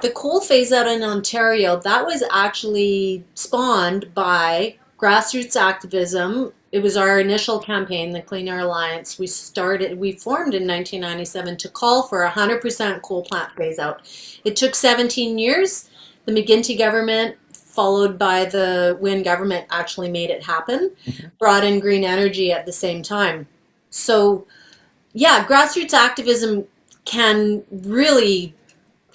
The coal phase out in Ontario, that was actually spawned by grassroots activism. It was our initial campaign, the Clean Air Alliance. We formed in 1997 to call for 100% coal plant phase out. It took 17 years. The McGuinty government, followed by the Wynne government, actually made it happen, brought in green energy at the same time. So, yeah, grassroots activism can really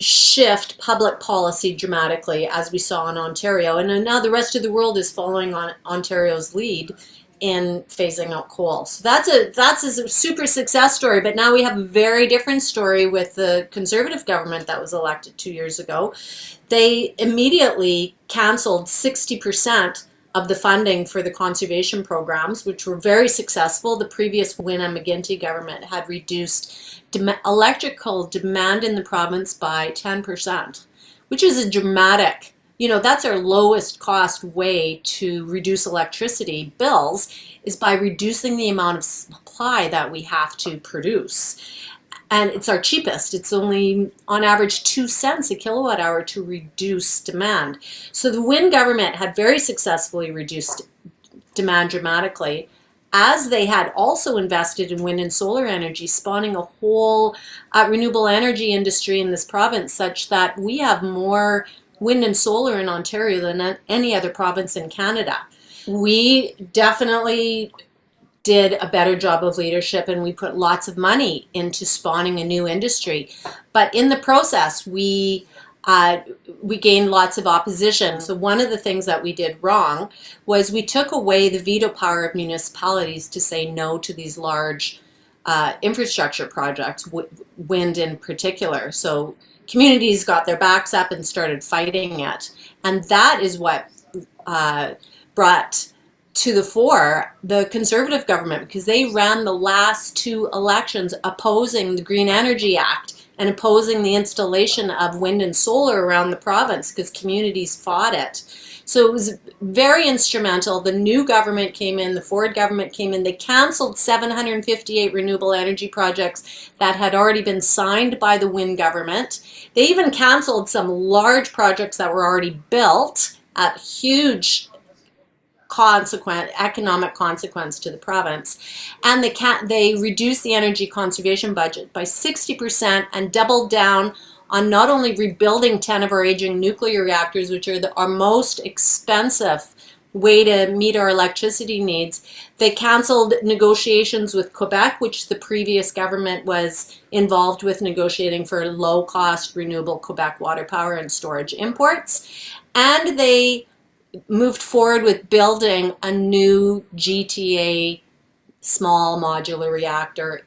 shift public policy dramatically, as we saw in Ontario. And now the rest of the world is following on Ontario's lead in phasing out coal. So that's a super success story. But now we have a very different story with the Conservative government that was elected 2 years ago. They immediately canceled 60% of the funding for the conservation programs, which were very successful. The previous Wynne and McGuinty government had reduced electrical demand in the province by 10%, which is a dramatic, that's our lowest cost way to reduce electricity bills, is by reducing the amount of supply that we have to produce. And it's our cheapest. It's only on average 2 cents a kilowatt hour to reduce demand. So the Wynne government had very successfully reduced demand dramatically, as they had also invested in wind and solar energy, spawning a whole renewable energy industry in this province, such that we have more wind and solar in Ontario than any other province in Canada. We definitely did a better job of leadership, and we put lots of money into spawning a new industry. But in the process, we gained lots of opposition. So one of the things that we did wrong was we took away the veto power of municipalities to say no to these large infrastructure projects, wind in particular. So communities got their backs up and started fighting it. And that is what brought to the fore the Conservative government, because they ran the last 2 elections opposing the Green Energy Act and opposing the installation of wind and solar around the province, because communities fought it. So it was very instrumental. The new government came in, the Ford government came in, they canceled 758 renewable energy projects that had already been signed by the Wynne government. They even canceled some large projects that were already built at huge economic consequence to the province. And they reduced the energy conservation budget by 60% and doubled down on not only rebuilding 10 of our aging nuclear reactors, which are our most expensive way to meet our electricity needs. They canceled negotiations with Quebec, which the previous government was involved with negotiating for low-cost renewable Quebec water power and storage imports. And they moved forward with building a new GTA small modular reactor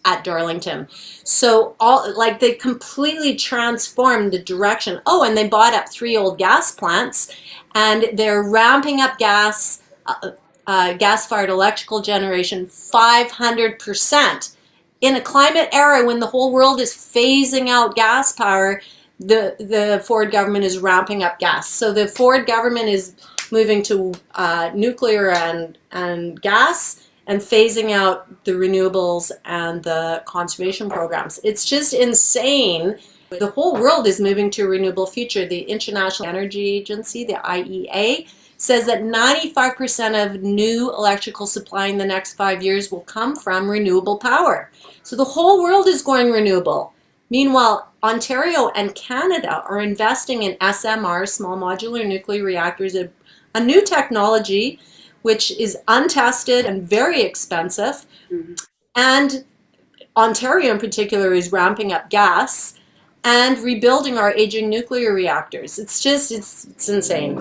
at Darlington. So they completely transformed the direction. Oh, and they bought up 3 old gas plants, and they're ramping up gas-fired electrical generation 500%. In a climate era when the whole world is phasing out gas power, the Ford government is ramping up gas. So the Ford government is moving to nuclear and gas, and phasing out the renewables and the conservation programs. It's just insane. The whole world is moving to a renewable future. The International Energy Agency, the IEA, says that 95% of new electrical supply in the next 5 years will come from renewable power. So the whole world is going renewable. Meanwhile, Ontario and Canada are investing in SMR, small modular nuclear reactors, a new technology which is untested and very expensive. Mm-hmm. And Ontario in particular is ramping up gas and rebuilding our aging nuclear reactors. It's insane.